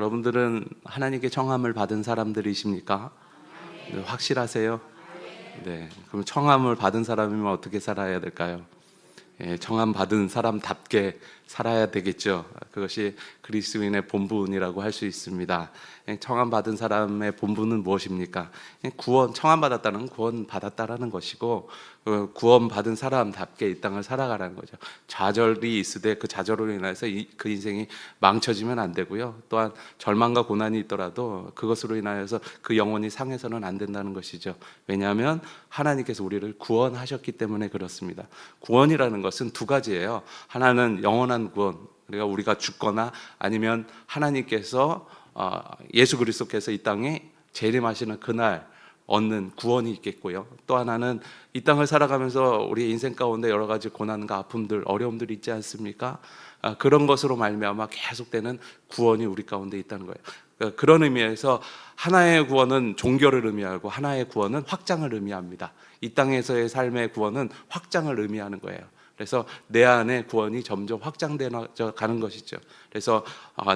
여러분들은 하나님께 청함을 받은 사람들이십니까? 네, 확실하세요? 네. 그럼 청함을 받은 사람이면 어떻게 살아야 될까요? 예, 청함 받은 사람답게 살아야 되겠죠. 그것이 그리스도인의 본분이라고 할 수 있습니다. 청함 받은 사람의 본분은 무엇입니까? 구원, 청함 받았다는 구원 받았다라는 것이고, 구원 받은 사람답게 이 땅을 살아가라는 거죠. 좌절이 있으되 그 좌절로 인해서 그 인생이 망쳐지면 안 되고요. 또한 절망과 고난이 있더라도 그것으로 인하여서 그 영혼이 상해서는 안 된다는 것이죠. 왜냐하면 하나님께서 우리를 구원하셨기 때문에 그렇습니다. 구원이라는 것은 두 가지예요. 하나는 영원한 구원, 그러니까 우리가 죽거나 아니면 하나님께서 예수 그리스도께서 이 땅에 재림하시는 그날 얻는 구원이 있겠고요. 또 하나는 이 땅을 살아가면서 우리 인생 가운데 여러 가지 고난과 아픔들, 어려움들이 있지 않습니까? 그런 것으로 말미암아 계속되는 구원이 우리 가운데 있다는 거예요. 그런 의미에서 하나의 구원은 종교를 의미하고 하나의 구원은 확장을 의미합니다. 이 땅에서의 삶의 구원은 확장을 의미하는 거예요. 그래서 내 안에 구원이 점점 확장되어 가는 것이죠. 그래서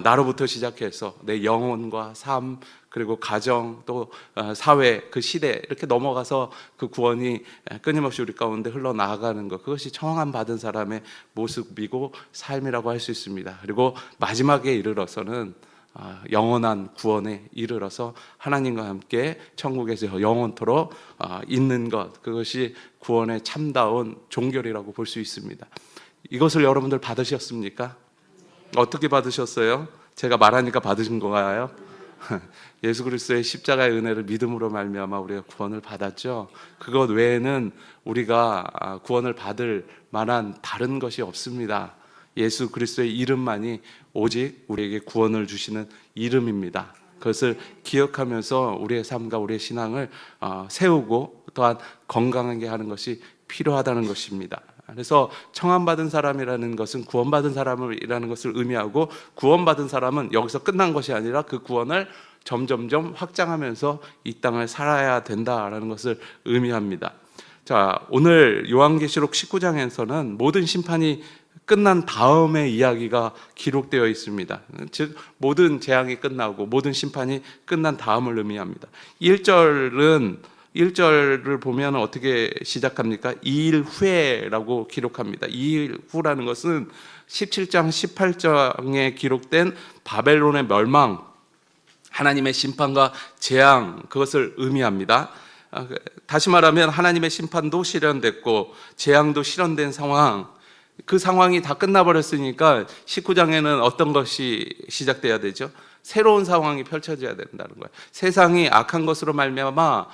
나로부터 시작해서 내 영혼과 삶, 그리고 가정, 또 사회, 그 시대 이렇게 넘어가서 그 구원이 끊임없이 우리 가운데 흘러나가는 것, 그것이 청함 받은 사람의 모습이고 삶이라고 할 수 있습니다. 그리고 마지막에 이르러서는 영원한 구원에 이르러서 하나님과 함께 천국에서 영원토록 있는 것, 그것이 구원의 참다운 종결이라고 볼 수 있습니다. 이것을 여러분들 받으셨습니까? 어떻게 받으셨어요? 제가 말하니까 받으신 건가요? 예수 그리스도의 십자가의 은혜를 믿음으로 말미암아 우리가 구원을 받았죠. 그것 외에는 우리가 구원을 받을 만한 다른 것이 없습니다. 예수 그리스도의 이름만이 오직 우리에게 구원을 주시는 이름입니다. 그것을 기억하면서 우리의 삶과 우리의 신앙을 세우고 또한 건강하게 하는 것이 필요하다는 것입니다. 그래서 청함받은 사람이라는 것은 구원받은 사람이라는 것을 의미하고, 구원받은 사람은 여기서 끝난 것이 아니라 그 구원을 점점점 확장하면서 이 땅을 살아야 된다라는 것을 의미합니다. 자, 오늘 요한계시록 19장에서는 모든 심판이 끝난 다음의 이야기가 기록되어 있습니다. 즉 모든 재앙이 끝나고 모든 심판이 끝난 다음을 의미합니다. 1절을 보면 어떻게 시작합니까? 2일 후에라고 기록합니다. 2일 후라는 것은 17장 18장에 기록된 바벨론의 멸망, 하나님의 심판과 재앙, 그것을 의미합니다. 다시 말하면 하나님의 심판도 실현됐고 재앙도 실현된 상황, 그 상황이 다 끝나버렸으니까 19장에는 어떤 것이 시작돼야 되죠? 새로운 상황이 펼쳐져야 된다는 거예요. 세상이 악한 것으로 말미암아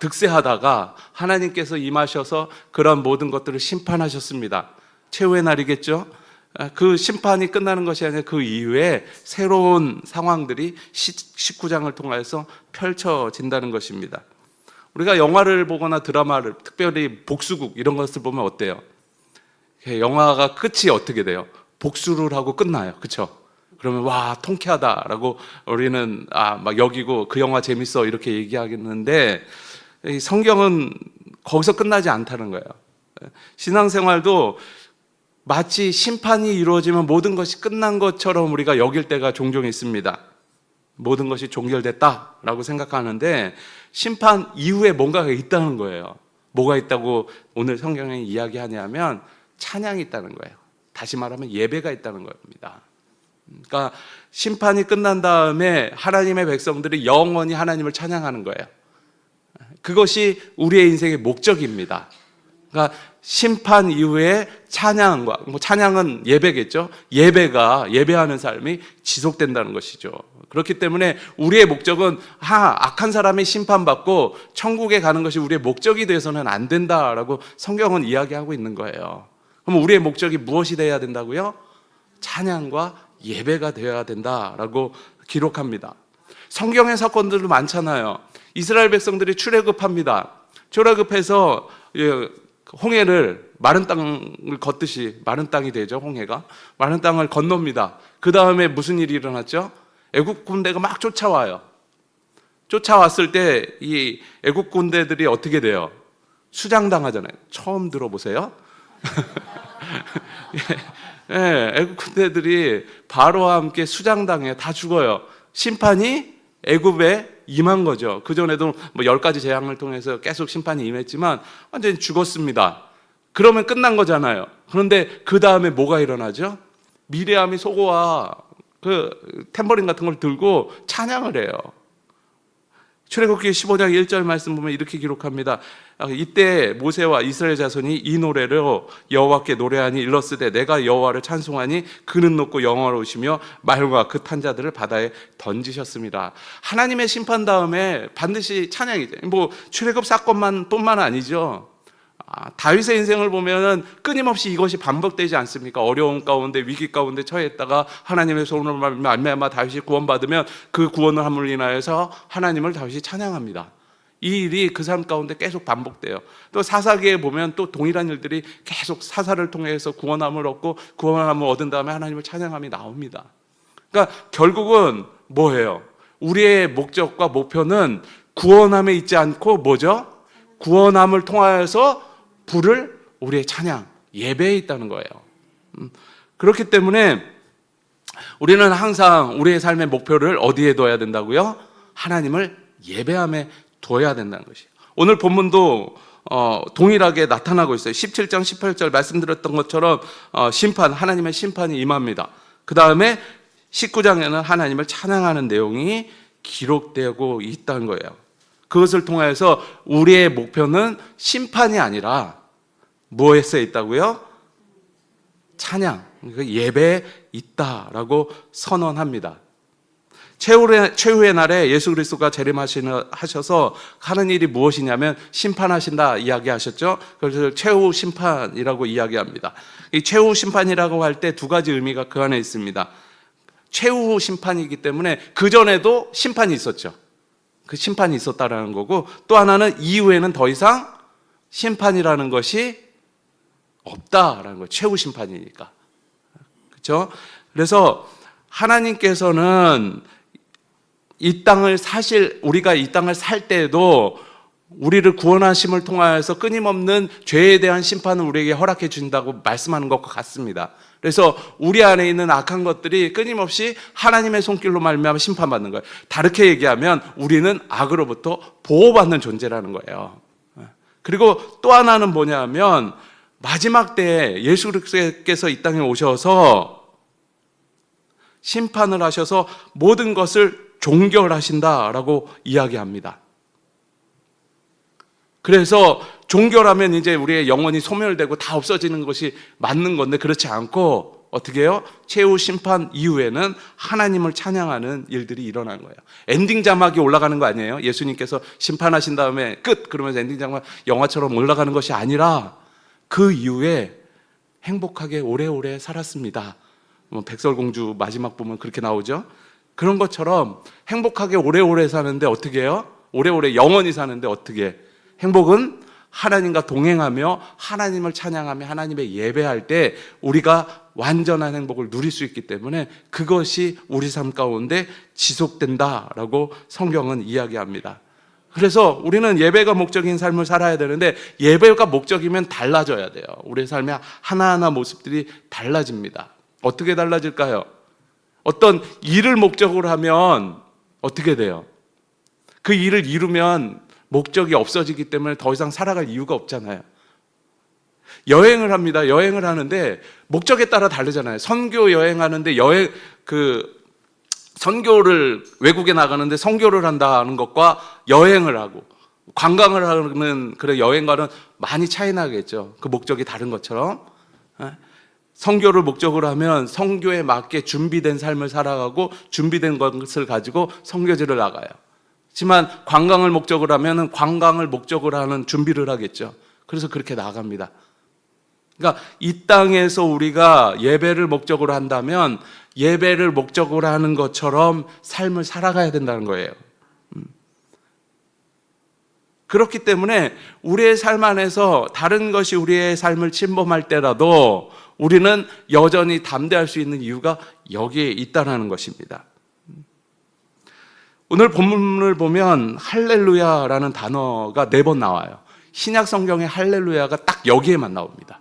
득세하다가 하나님께서 임하셔서 그런 모든 것들을 심판하셨습니다. 최후의 날이겠죠? 그 심판이 끝나는 것이 아니라 그 이후에 새로운 상황들이 19장을 통해서 펼쳐진다는 것입니다. 우리가 영화를 보거나 드라마를, 특별히 복수국 이런 것을 보면 어때요? 영화가 끝이 어떻게 돼요? 복수를 하고 끝나요. 그렇죠? 그러면 와, 통쾌하다라고 우리는 막 여기고 그 영화 재밌어 이렇게 얘기하겠는데, 성경은 거기서 끝나지 않다는 거예요. 신앙생활도 마치 심판이 이루어지면 모든 것이 끝난 것처럼 우리가 여길 때가 종종 있습니다. 모든 것이 종결됐다라고 생각하는데 심판 이후에 뭔가가 있다는 거예요. 뭐가 있다고 오늘 성경에 이야기하냐면 찬양이 있다는 거예요. 다시 말하면 예배가 있다는 겁니다. 그러니까 심판이 끝난 다음에 하나님의 백성들이 영원히 하나님을 찬양하는 거예요. 그것이 우리의 인생의 목적입니다. 그러니까 심판 이후에 찬양과, 찬양은 예배겠죠. 예배하는 삶이 지속된다는 것이죠. 그렇기 때문에 우리의 목적은 악한 사람이 심판받고 천국에 가는 것이 우리의 목적이 되어서는 안 된다라고 성경은 이야기하고 있는 거예요. 그럼 우리의 목적이 무엇이 되어야 된다고요? 찬양과 예배가 되어야 된다라고 기록합니다. 성경의 사건들도 많잖아요. 이스라엘 백성들이 출애굽합니다. 출애굽해서 홍해를, 마른 땅을 걷듯이 마른 땅이 되죠. 홍해가 마른 땅을 건넙니다. 그 다음에 무슨 일이 일어났죠? 애국 군대가 막 쫓아와요. 쫓아왔을 때 이 애국 군대들이 어떻게 돼요? 수장당하잖아요. 처음 들어보세요? 애국 군대들이 바로와 함께 수장당해요. 다 죽어요. 심판이 애굽에 임한 거죠. 그전에도 뭐 10가지 재앙을 통해서 계속 심판이 임했지만 완전히 죽었습니다. 그러면 끝난 거잖아요. 그런데 그 다음에 뭐가 일어나죠? 미리암이 소고와 그 탬버린 같은 걸 들고 찬양을 해요. 출애굽기 15장 1절 말씀 보면 이렇게 기록합니다. 이때 모세와 이스라엘 자손이 이 노래로 여호와께 노래하니 일렀으되 내가 여호와를 찬송하니 그는 높고 영화로우시며 말과 그 탄자들을 바다에 던지셨습니다. 하나님의 심판 다음에 반드시 찬양이죠. 뭐 출애굽 사건만 뿐만 아니죠. 다윗의 인생을 보면은 끊임없이 이것이 반복되지 않습니까? 어려운 가운데 위기 가운데 처했다가 하나님의 손으로 말미암아 다윗이 구원받으면 그 구원을 함을 인하여서 하나님을 다윗이 찬양합니다. 이 일이 그 삶 가운데 계속 반복돼요. 또 사사기에 보면 또 동일한 일들이 계속 사사를 통해서 구원함을 얻고 구원함을 얻은 다음에 하나님을 찬양함이 나옵니다. 그러니까 결국은 뭐예요? 우리의 목적과 목표는 구원함에 있지 않고 뭐죠? 구원함을 통하여서 부를 우리의 찬양, 예배에 있다는 거예요. 그렇기 때문에 우리는 항상 우리의 삶의 목표를 어디에 둬야 된다고요? 하나님을 예배함에 둬야 된다는 것이에요. 오늘 본문도 동일하게 나타나고 있어요. 17장 18절 말씀드렸던 것처럼 하나님의 심판이 임합니다. 그 다음에 19장에는 하나님을 찬양하는 내용이 기록되고 있다는 거예요. 그것을 통해서 우리의 목표는 심판이 아니라 뭐에 써 있다고요? 찬양, 그러니까 예배에 있다라고 선언합니다. 최후의 날에 예수 그리스도가 재림하셔서 하는 일이 무엇이냐면 심판하신다 이야기하셨죠. 그래서 최후 심판이라고 이야기합니다. 이 최후 심판이라고 할 때 두 가지 의미가 그 안에 있습니다. 최후 심판이기 때문에 그전에도 심판이 있었죠. 그 심판이 있었다라는 거고, 또 하나는 이후에는 더 이상 심판이라는 것이 없다라는 거예요. 최후 심판이니까. 그렇죠? 그래서 하나님께서는 우리가 이 땅을 살 때에도 우리를 구원하심을 통하여서 끊임없는 죄에 대한 심판을 우리에게 허락해 준다고 말씀하는 것과 같습니다. 그래서 우리 안에 있는 악한 것들이 끊임없이 하나님의 손길로 말미암아 심판받는 거예요. 다르게 얘기하면 우리는 악으로부터 보호받는 존재라는 거예요. 그리고 또 하나는 뭐냐면 마지막 때에 예수 그리스도께서 이 땅에 오셔서 심판을 하셔서 모든 것을 종결하신다라고 이야기합니다. 그래서 종결하면 이제 우리의 영혼이 소멸되고 다 없어지는 것이 맞는 건데 그렇지 않고 어떻게 해요? 최후 심판 이후에는 하나님을 찬양하는 일들이 일어나는 거예요. 엔딩 자막이 올라가는 거 아니에요? 예수님께서 심판하신 다음에 끝! 그러면서 엔딩 자막 영화처럼 올라가는 것이 아니라 그 이후에 행복하게 오래오래 살았습니다. 백설공주 마지막 보면 그렇게 나오죠? 그런 것처럼 행복하게 오래오래 사는데 어떻게 해요? 오래오래 영원히 사는데 어떻게 해요? 행복은 하나님과 동행하며 하나님을 찬양하며 하나님의 예배할 때 우리가 완전한 행복을 누릴 수 있기 때문에 그것이 우리 삶 가운데 지속된다라고 성경은 이야기합니다. 그래서 우리는 예배가 목적인 삶을 살아야 되는데 예배가 목적이면 달라져야 돼요. 우리의 삶의 하나하나 모습들이 달라집니다. 어떻게 달라질까요? 어떤 일을 목적으로 하면 어떻게 돼요? 그 일을 이루면 목적이 없어지기 때문에 더 이상 살아갈 이유가 없잖아요. 여행을 합니다. 여행을 하는데 목적에 따라 다르잖아요. 선교 여행하는데 선교를 외국에 나가는데 선교를 한다는 것과 여행을 하고 관광을 하는 그런 여행과는 많이 차이 나겠죠. 그 목적이 다른 것처럼. 선교를 목적으로 하면 선교에 맞게 준비된 삶을 살아가고 준비된 것을 가지고 선교지를 나가요. 하지만 관광을 목적으로 하면 관광을 목적으로 하는 준비를 하겠죠. 그래서 그렇게 나갑니다. 그러니까 이 땅에서 우리가 예배를 목적으로 한다면 예배를 목적으로 하는 것처럼 삶을 살아가야 된다는 거예요. 그렇기 때문에 우리의 삶 안에서 다른 것이 우리의 삶을 침범할 때라도 우리는 여전히 담대할 수 있는 이유가 여기에 있다는 것입니다. 오늘 본문을 보면 할렐루야라는 단어가 4번 나와요. 신약 성경의 할렐루야가 딱 여기에만 나옵니다.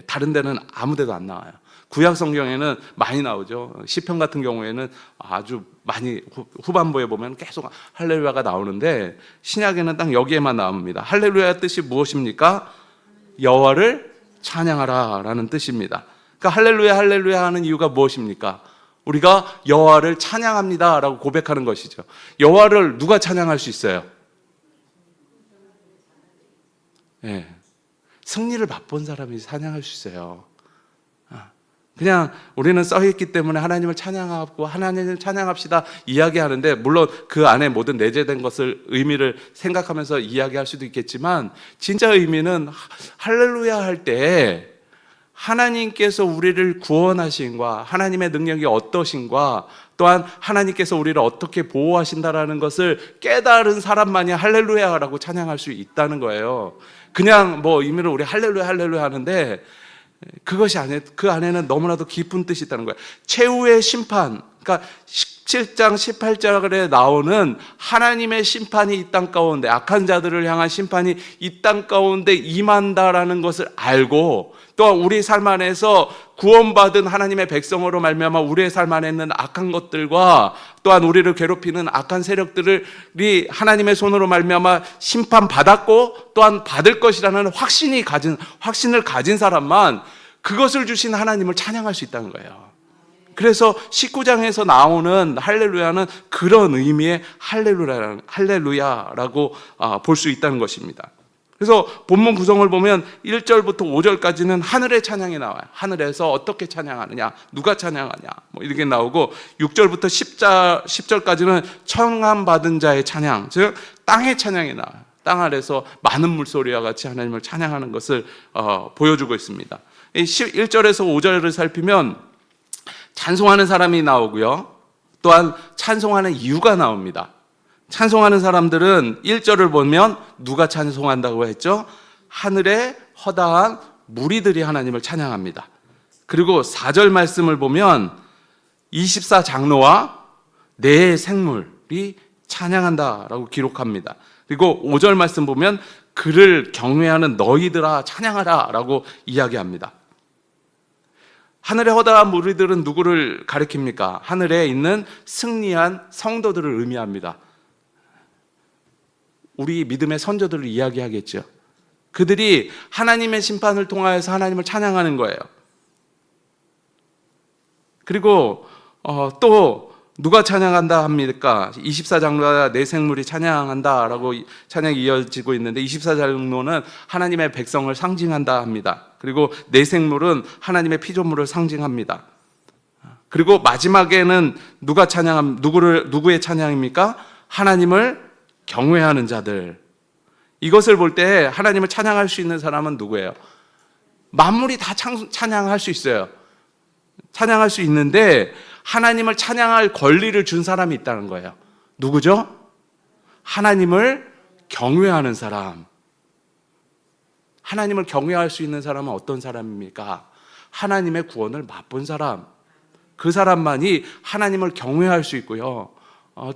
다른 데는 아무 데도 안 나와요. 구약 성경에는 많이 나오죠. 시편 같은 경우에는 아주 많이 후반부에 보면 계속 할렐루야가 나오는데 신약에는 딱 여기에만 나옵니다. 할렐루야 뜻이 무엇입니까? 여호와를 찬양하라 라는 뜻입니다. 그러니까 할렐루야 할렐루야 하는 이유가 무엇입니까? 우리가 여호와를 찬양합니다 라고 고백하는 것이죠. 여호와를 누가 찬양할 수 있어요? 네. 승리를 맛본 사람이 찬양할 수 있어요. 그냥 우리는 써있기 때문에 하나님을 찬양하고 하나님을 찬양합시다 이야기하는데, 물론 그 안에 모든 내재된 것을 의미를 생각하면서 이야기할 수도 있겠지만, 진짜 의미는 할렐루야 할 때 하나님께서 우리를 구원하신과 하나님의 능력이 어떠신과 또한 하나님께서 우리를 어떻게 보호하신다라는 것을 깨달은 사람만이 할렐루야라고 찬양할 수 있다는 거예요. 그냥 뭐 의미로 우리 할렐루야 할렐루야 하는데 그것이 그 안에는 너무나도 깊은 뜻이 있다는 거예요. 최후의 심판, 그러니까 17장 18절에 나오는 하나님의 심판이 이 땅 가운데, 악한 자들을 향한 심판이 이 땅 가운데 임한다라는 것을 알고, 또 우리 삶 안에서 구원받은 하나님의 백성으로 말미암아 우리의 삶 안에 있는 악한 것들과 또한 우리를 괴롭히는 악한 세력들이 하나님의 손으로 말미암아 심판받았고 또한 받을 것이라는 확신을 가진 사람만 그것을 주신 하나님을 찬양할 수 있다는 거예요. 그래서 19장에서 나오는 할렐루야는 그런 의미의 할렐루야라고 볼 수 있다는 것입니다. 그래서 본문 구성을 보면 1절부터 5절까지는 하늘의 찬양이 나와요. 하늘에서 어떻게 찬양하느냐, 누가 찬양하냐, 뭐 이렇게 나오고, 6절부터 10절까지는 청함받은 자의 찬양, 즉 땅의 찬양이 나와요. 땅 아래서 많은 물소리와 같이 하나님을 찬양하는 것을 보여주고 있습니다. 1절에서 5절을 살피면 찬송하는 사람이 나오고요, 또한 찬송하는 이유가 나옵니다. 찬송하는 사람들은 1절을 보면 누가 찬송한다고 했죠? 하늘의 허다한 무리들이 하나님을 찬양합니다. 그리고 4절 말씀을 보면 24장로와 네 생물이 찬양한다라고 기록합니다. 그리고 5절 말씀 보면 그를 경외하는 너희들아 찬양하라 라고 이야기합니다. 하늘의 허다한 무리들은 누구를 가리킵니까? 하늘에 있는 승리한 성도들을 의미합니다. 우리 믿음의 선조들을 이야기하겠죠. 그들이 하나님의 심판을 통하여서 하나님을 찬양하는 거예요. 그리고 또 누가 찬양한다 합니까? 24장로와 네 생물이 찬양한다라고 찬양이 이어지고 있는데, 24장로는 하나님의 백성을 상징한다 합니다. 그리고 네 생물은 하나님의 피조물을 상징합니다. 그리고 마지막에는 누구의 찬양입니까? 하나님을 경외하는 자들. 이것을 볼 때 하나님을 찬양할 수 있는 사람은 누구예요? 만물이 다 찬양할 수 있어요. 찬양할 수 있는데 하나님을 찬양할 권리를 준 사람이 있다는 거예요. 누구죠? 하나님을 경외하는 사람. 하나님을 경외할 수 있는 사람은 어떤 사람입니까? 하나님의 구원을 맛본 사람. 그 사람만이 하나님을 경외할 수 있고요,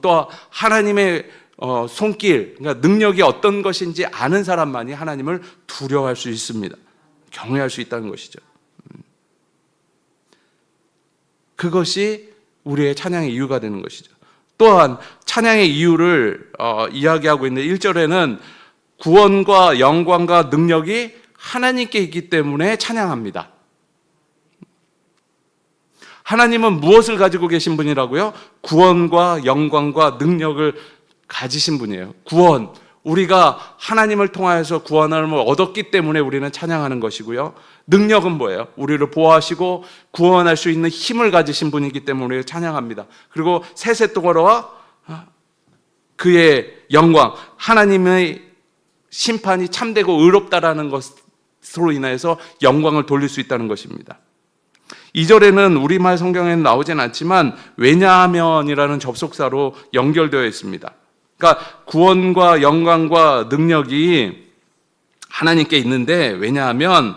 또 하나님의 손길, 그러니까 능력이 어떤 것인지 아는 사람만이 하나님을 두려워할 수 있습니다. 경외할 수 있다는 것이죠. 그것이 우리의 찬양의 이유가 되는 것이죠. 또한 찬양의 이유를 이야기하고 있는 1절에는 구원과 영광과 능력이 하나님께 있기 때문에 찬양합니다. 하나님은 무엇을 가지고 계신 분이라고요? 구원과 영광과 능력을 가지신 분이에요. 구원, 우리가 하나님을 통하여서 구원을 얻었기 때문에 우리는 찬양하는 것이고요, 능력은 뭐예요? 우리를 보호하시고 구원할 수 있는 힘을 가지신 분이기 때문에 우리를 찬양합니다. 그리고 세세토가로와 그의 영광, 하나님의 심판이 참되고 의롭다라는 것으로 인해서 영광을 돌릴 수 있다는 것입니다. 2절에는 우리말 성경에는 나오진 않지만 왜냐하면이라는 접속사로 연결되어 있습니다. 그러니까 구원과 영광과 능력이 하나님께 있는데, 왜냐하면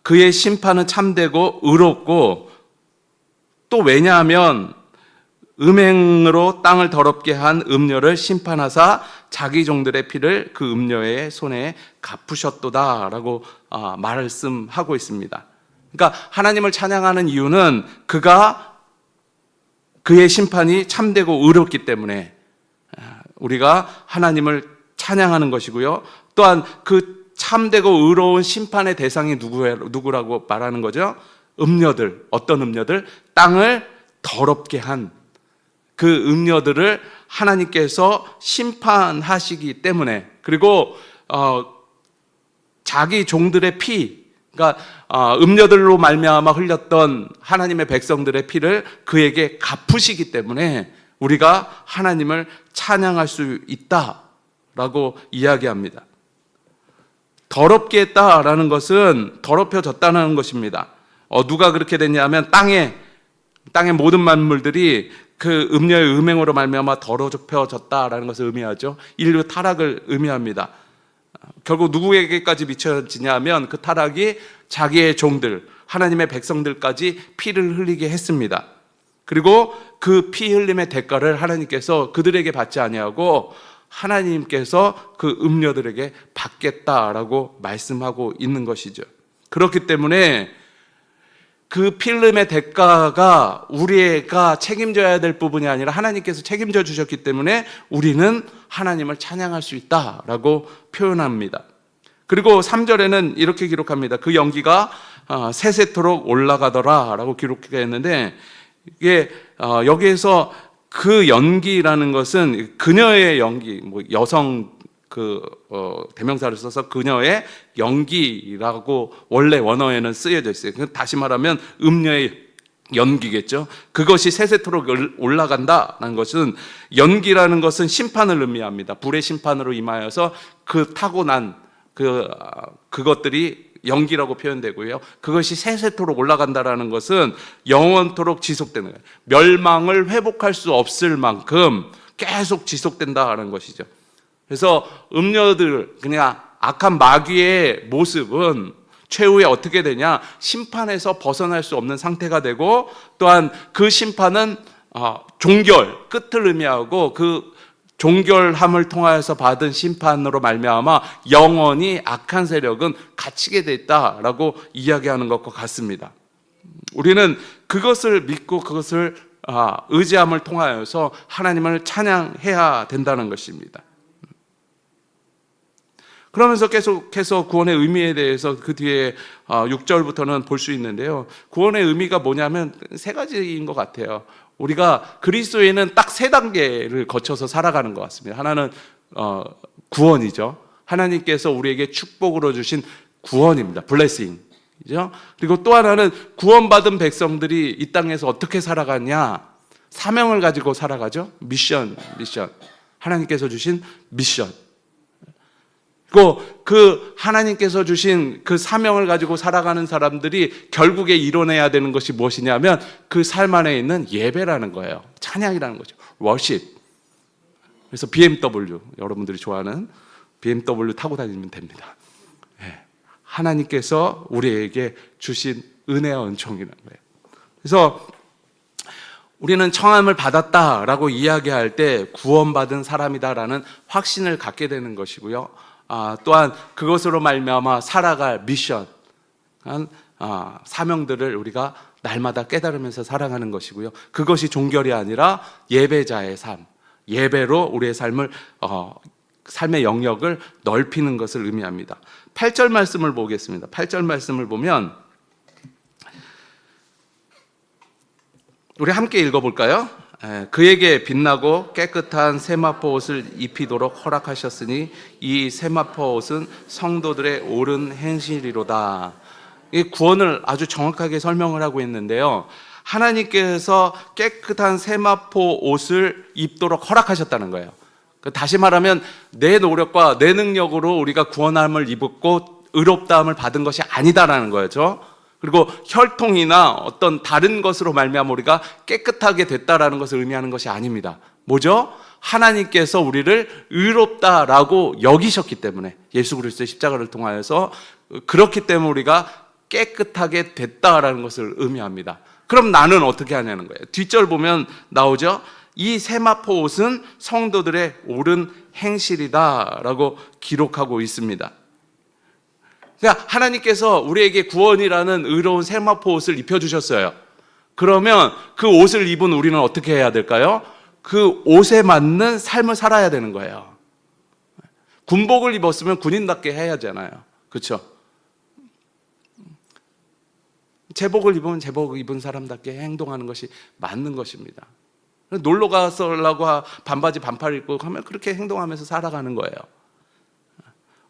그의 심판은 참되고 의롭고, 또 왜냐하면 음행으로 땅을 더럽게 한 음녀를 심판하사 자기 종들의 피를 그 음녀의 손에 갚으셨도다 라고 말씀하고 있습니다. 그러니까 하나님을 찬양하는 이유는 그의 심판이 참되고 의롭기 때문에 우리가 하나님을 찬양하는 것이고요. 또한 그 참되고 의로운 심판의 대상이 누구라고 말하는 거죠? 음녀들. 어떤 음녀들? 땅을 더럽게 한 그 음녀들을 하나님께서 심판하시기 때문에, 그리고 자기 종들의 피, 그러니까 음녀들로 말미암아 흘렸던 하나님의 백성들의 피를 그에게 갚으시기 때문에 우리가 하나님을 찬양할 수 있다라고 이야기합니다. 더럽게 했다라는 것은 더럽혀졌다는 것입니다. 누가 그렇게 됐냐면 땅의 모든 만물들이 그 음녀의 음행으로 말미암아 더럽혀졌다라는 것을 의미하죠. 인류 타락을 의미합니다. 결국 누구에게까지 미쳐지냐면 그 타락이 자기의 종들, 하나님의 백성들까지 피를 흘리게 했습니다. 그리고 그 피 흘림의 대가를 하나님께서 그들에게 받지 아니하고 하나님께서 그 음녀들에게 받겠다라고 말씀하고 있는 것이죠. 그렇기 때문에 그 피 흘림의 대가가 우리가 책임져야 될 부분이 아니라 하나님께서 책임져 주셨기 때문에 우리는 하나님을 찬양할 수 있다라고 표현합니다. 그리고 3절에는 이렇게 기록합니다. 그 연기가 세세토록 올라가더라라고 기록했는데, 이게 여기에서 그 연기라는 것은 그녀의 연기, 여성 대명사를 써서 그녀의 연기라고 원래 원어에는 쓰여져 있어요. 다시 말하면 음녀의 연기겠죠. 그것이 세세토록 올라간다는 것은, 연기라는 것은 심판을 의미합니다. 불의 심판으로 임하여서 그 타고난 그것들이 연기라고 표현되고요. 그것이 세세토록 올라간다라는 것은 영원토록 지속되는 거예요. 멸망을 회복할 수 없을 만큼 계속 지속된다는 것이죠. 그래서 음녀들, 그냥 악한 마귀의 모습은 최후에 어떻게 되냐? 심판에서 벗어날 수 없는 상태가 되고, 또한 그 심판은 종결, 끝을 의미하고, 그 종결함을 통하여서 받은 심판으로 말미암아 영원히 악한 세력은 갇히게 돼 있다라고 이야기하는 것과 같습니다. 우리는 그것을 믿고 그것을 의지함을 통하여서 하나님을 찬양해야 된다는 것입니다. 그러면서 계속해서 구원의 의미에 대해서 그 뒤에 6절부터는 볼 수 있는데요. 구원의 의미가 뭐냐면 세 가지인 것 같아요. 우리가 그리스도에는 딱 세 단계를 거쳐서 살아가는 것 같습니다. 하나는 구원이죠. 하나님께서 우리에게 축복으로 주신 구원입니다. 블레싱이죠. 그리고 또 하나는 구원받은 백성들이 이 땅에서 어떻게 살아가냐? 사명을 가지고 살아가죠. 미션. 하나님께서 주신 미션. 그리고 그 하나님께서 주신 그 사명을 가지고 살아가는 사람들이 결국에 이뤄내야 되는 것이 무엇이냐면 그 삶 안에 있는 예배라는 거예요. 찬양이라는 거죠. 워십. 그래서 BMW, 여러분들이 좋아하는 BMW 타고 다니면 됩니다. 하나님께서 우리에게 주신 은혜와 은총이라는 거예요. 그래서 우리는 청함을 받았다라고 이야기할 때 구원받은 사람이다라는 확신을 갖게 되는 것이고요. 또한 그것으로 말미암아 살아갈 미션, 사명들을 우리가 날마다 깨달으면서 살아가는 것이고요. 그것이 종결이 아니라 예배자의 삶, 예배로 우리의 삶의 영역을 넓히는 것을 의미합니다. 8절 말씀을 보겠습니다. 8절 말씀을 보면 우리 함께 읽어볼까요? 그에게 빛나고 깨끗한 세마포 옷을 입히도록 허락하셨으니 이 세마포 옷은 성도들의 옳은 행실이로다. 이 구원을 아주 정확하게 설명을 하고 있는데요. 하나님께서 깨끗한 세마포 옷을 입도록 허락하셨다는 거예요. 다시 말하면 내 노력과 내 능력으로 우리가 구원함을 입었고 의롭다함을 받은 것이 아니다라는 거죠. 그리고 혈통이나 어떤 다른 것으로 말미암아 우리가 깨끗하게 됐다라는 것을 의미하는 것이 아닙니다. 뭐죠? 하나님께서 우리를 의롭다라고 여기셨기 때문에, 예수 그리스도의 십자가를 통하여서 그렇기 때문에 우리가 깨끗하게 됐다라는 것을 의미합니다. 그럼 나는 어떻게 하냐는 거예요. 뒷절 보면 나오죠. 이 세마포 옷은 성도들의 옳은 행실이다라고 기록하고 있습니다. 그러니까 하나님께서 우리에게 구원이라는 의로운 세마포 옷을 입혀주셨어요. 그러면 그 옷을 입은 우리는 어떻게 해야 될까요? 그 옷에 맞는 삶을 살아야 되는 거예요. 군복을 입었으면 군인답게 해야 하잖아요. 그렇죠? 제복을 입으면 제복 입은 사람답게 행동하는 것이 맞는 것입니다. 놀러 가서라고 반바지 반팔 입고 하면 그렇게 행동하면서 살아가는 거예요.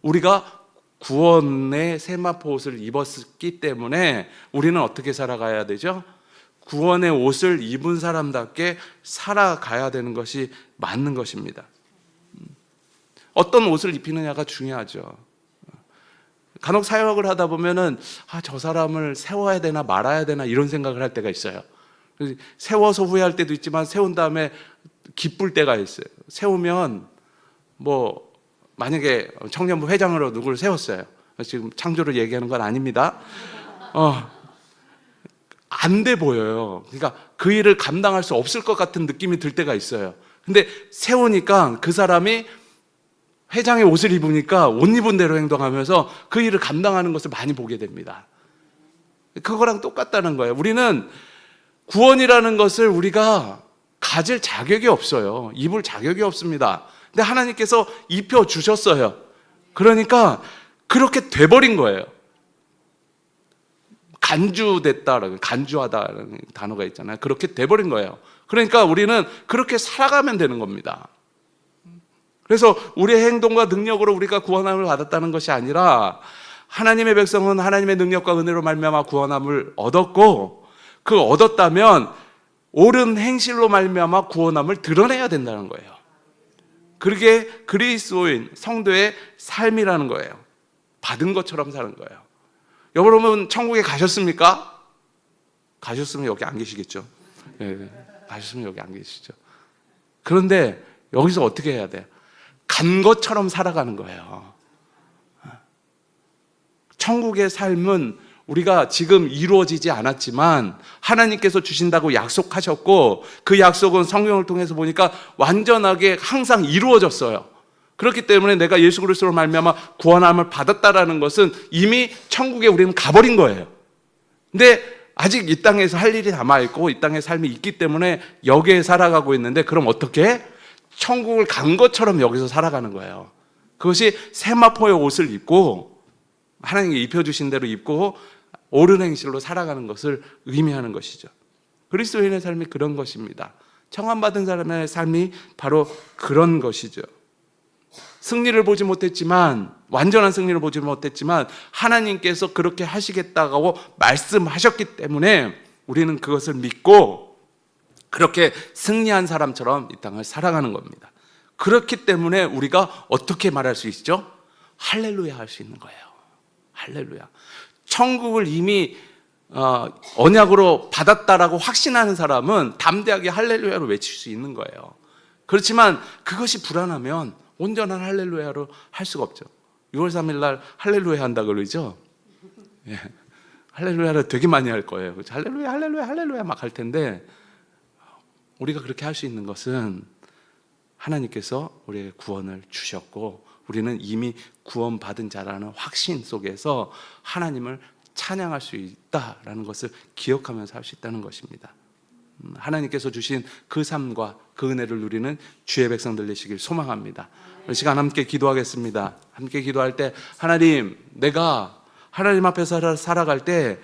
우리가 구원의 세마포 옷을 입었기 때문에 우리는 어떻게 살아가야 되죠? 구원의 옷을 입은 사람답게 살아가야 되는 것이 맞는 것입니다. 어떤 옷을 입히느냐가 중요하죠. 간혹 사역을 하다 보면은 저 사람을 세워야 되나 말아야 되나 이런 생각을 할 때가 있어요. 세워서 후회할 때도 있지만 세운 다음에 기쁠 때가 있어요. 세우면 뭐 만약에 청년부 회장으로 누구를 세웠어요. 지금 창조를 얘기하는 건 아닙니다. 안 돼 보여요. 그러니까 그 일을 감당할 수 없을 것 같은 느낌이 들 때가 있어요. 근데 세우니까 그 사람이 회장의 옷을 입으니까 옷 입은 대로 행동하면서 그 일을 감당하는 것을 많이 보게 됩니다. 그거랑 똑같다는 거예요. 우리는 구원이라는 것을 우리가 가질 자격이 없어요. 입을 자격이 없습니다. 근데 하나님께서 입혀주셨어요. 그러니까 그렇게 돼버린 거예요. 간주됐다라는, 간주하다라는 단어가 있잖아요. 그렇게 돼버린 거예요. 그러니까 우리는 그렇게 살아가면 되는 겁니다. 그래서 우리의 행동과 능력으로 우리가 구원함을 받았다는 것이 아니라 하나님의 백성은 하나님의 능력과 은혜로 말미암아 구원함을 얻었고, 그 얻었다면 옳은 행실로 말미암아 구원함을 드러내야 된다는 거예요. 그게 그리스도인 성도의 삶이라는 거예요. 받은 것처럼 사는 거예요. 여러분 천국에 가셨습니까? 가셨으면 여기 안 계시겠죠. 네, 가셨으면 여기 안 계시죠. 그런데 여기서 어떻게 해야 돼요? 간 것처럼 살아가는 거예요. 천국의 삶은 우리가 지금 이루어지지 않았지만 하나님께서 주신다고 약속하셨고, 그 약속은 성경을 통해서 보니까 완전하게 항상 이루어졌어요. 그렇기 때문에 내가 예수 그리스도로 말미암아 구원함을 받았다라는 것은 이미 천국에 우리는 가버린 거예요. 근데 아직 이 땅에서 할 일이 남아있고 이 땅의 삶이 있기 때문에 여기에 살아가고 있는데, 그럼 어떻게? 천국을 간 것처럼 여기서 살아가는 거예요. 그것이 세마포의 옷을 입고 하나님께 입혀주신 대로 입고 옳은 행실로 살아가는 것을 의미하는 것이죠. 그리스도인의 삶이 그런 것입니다. 청함받은 사람의 삶이 바로 그런 것이죠. 승리를 보지 못했지만, 완전한 승리를 보지 못했지만 하나님께서 그렇게 하시겠다고 말씀하셨기 때문에 우리는 그것을 믿고 그렇게 승리한 사람처럼 이 땅을 살아가는 겁니다. 그렇기 때문에 우리가 어떻게 말할 수 있죠? 할렐루야 할 수 있는 거예요. 할렐루야. 천국을 이미 언약으로 받았다라고 확신하는 사람은 담대하게 할렐루야를 외칠 수 있는 거예요. 그렇지만 그것이 불안하면 온전한 할렐루야로 할 수가 없죠. 6월 3일 날 할렐루야 한다 그러죠. 예. 할렐루야를 되게 많이 할 거예요. 할렐루야 할렐루야 할렐루야 막 할 텐데, 우리가 그렇게 할 수 있는 것은 하나님께서 우리에게 구원을 주셨고 우리는 이미 구원받은 자라는 확신 속에서 하나님을 찬양할 수 있다라는 것을 기억하면서 할 수 있다는 것입니다. 하나님께서 주신 그 삶과 그 은혜를 누리는 주의 백성들 되시길 소망합니다. 이 시간 함께 기도하겠습니다. 함께 기도할 때, 하나님, 내가 하나님 앞에서 살아갈 때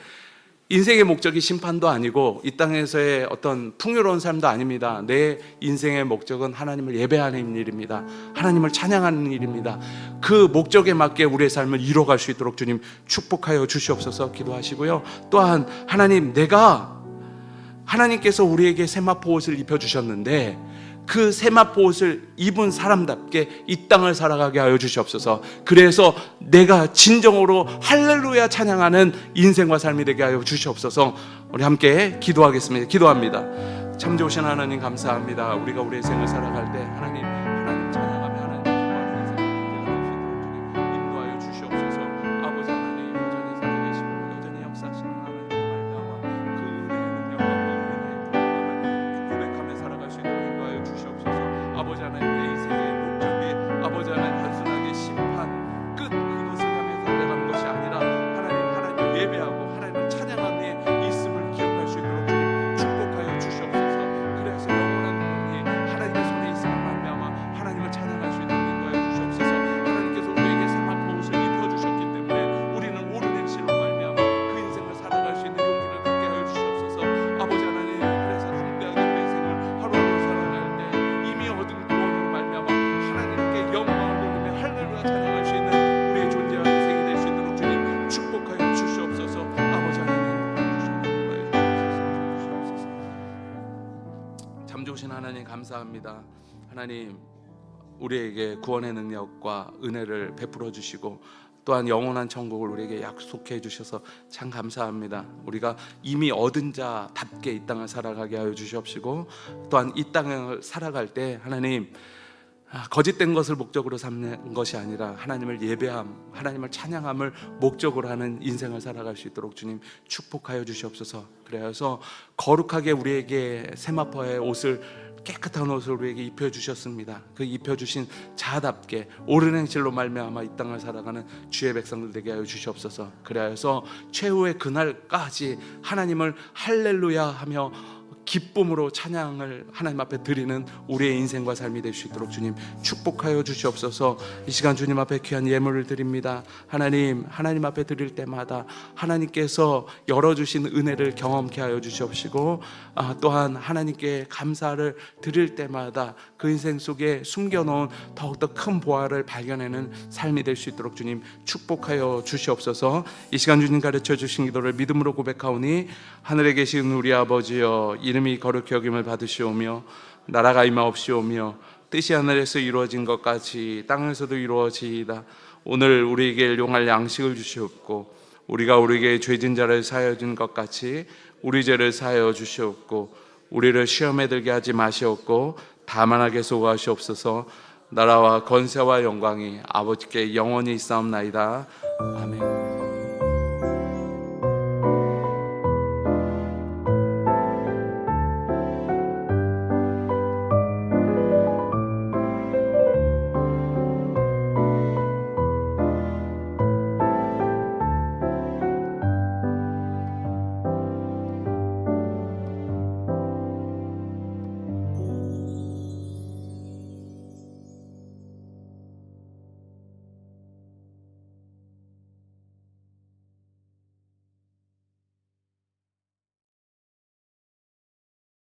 인생의 목적이 심판도 아니고 이 땅에서의 어떤 풍요로운 삶도 아닙니다. 내 인생의 목적은 하나님을 예배하는 일입니다. 하나님을 찬양하는 일입니다. 그 목적에 맞게 우리의 삶을 이뤄갈 수 있도록 주님 축복하여 주시옵소서 기도하시고요. 또한 하나님, 내가 하나님께서 우리에게 세마포 옷을 입혀주셨는데 그 세마포 옷을 입은 사람답게 이 땅을 살아가게 하여 주시옵소서. 그래서 내가 진정으로 할렐루야 찬양하는 인생과 삶이 되게 하여 주시옵소서. 우리 함께 기도하겠습니다. 기도합니다. 참 좋으신 하나님 감사합니다. 우리가 우리의 생을 살아갈 때 하나님 찬양하며 하나님 기뻐하는 인생을 인도하여 주시옵소서. 아버지 하나님 여전히 살아계시고 여전히 역사하시는 하나님 말미암아 그 은혜의 능력과 그 은혜의 고백하며 살아갈 수 있도록 인도하여 주시옵소서. 아버지 하나님, 내 인생의 목적이 아버지 하나님 단순하게 심판 끝 그것을 향해 살아가는 것이 아니라 예배하고 하나님을 찬양하는 데 있음을 기억할 수 있도록 주님 축복하여 주시옵소서. 그래서 영원한 구원이 하나님의 손에 있음을 말미암아 하나님을 찬양할 수 있는 인도하여 주시옵소서. 하나님께서 우리에게 세마포 옷을 입혀주셨기 때문에 우리는 옳은 행실로 말미암아 그 인생을 살아갈 수 있는 용기를 갖게 하여 주시옵소서. 아버지 하나님, 그래서 담대하게 내 인생을 하루하루 살아갈 때 이미 얻은 구원으로 말미암아 하나님께 영광을 돌리며 할렐루야 찬양할 수 있는 우리의 존재와 인생이 될 수 있도록 주님 축복하여 주시옵소서. 아버지 하나님, 참 좋으신 하나님 감사합니다. 하나님, 우리에게 구원의 능력과 은혜를 베풀어 주시고 또한 영원한 천국을 우리에게 약속해 주셔서 참 감사합니다. 우리가 이미 얻은 자답게 이 땅을 살아가게 하여 주시옵시고 또한 이 땅을 살아갈 때 하나님, 거짓된 것을 목적으로 삼는 것이 아니라 하나님을 예배함, 하나님을 찬양함을 목적으로 하는 인생을 살아갈 수 있도록 주님 축복하여 주시옵소서. 그래서 거룩하게 우리에게 세마포의 옷을, 깨끗한 옷을 우리에게 입혀주셨습니다. 그 입혀주신 자답게 옳은 행실로 말미암아 이 땅을 살아가는 주의 백성들 되게 하여 주시옵소서. 그래서 최후의 그날까지 하나님을 할렐루야 하며 기쁨으로 찬양을 하나님 앞에 드리는 우리의 인생과 삶이 될 수 있도록 주님 축복하여 주시옵소서. 이 시간 주님 앞에 귀한 예물을 드립니다. 하나님 앞에 드릴 때마다 하나님께서 열어주신 은혜를 경험케 하여 주시옵시고 또한 하나님께 감사를 드릴 때마다 그 인생 속에 숨겨놓은 더욱더 큰 보화를 발견하는 삶이 될 수 있도록 주님 축복하여 주시옵소서. 이 시간 주님 가르쳐 주신 기도를 믿음으로 고백하오니 하늘에 계신 우리 아버지여, 이름이 거룩히 여김을 받으시오며 나라가 임하옵시오며 뜻이 하늘에서 이루어진 것 같이 땅에서도 이루어지이다. 오늘 우리에게 일용할 양식을 주시옵고 우리가 우리에게 죄진 자를 사하여 준 것 같이 우리 죄를 사하여 주시옵고 우리를 시험에 들게 하지 마시옵고 다만하게 소구하시옵소서. 나라와 권세와 영광이 아버지께 영원히 있사옵나이다. 아멘.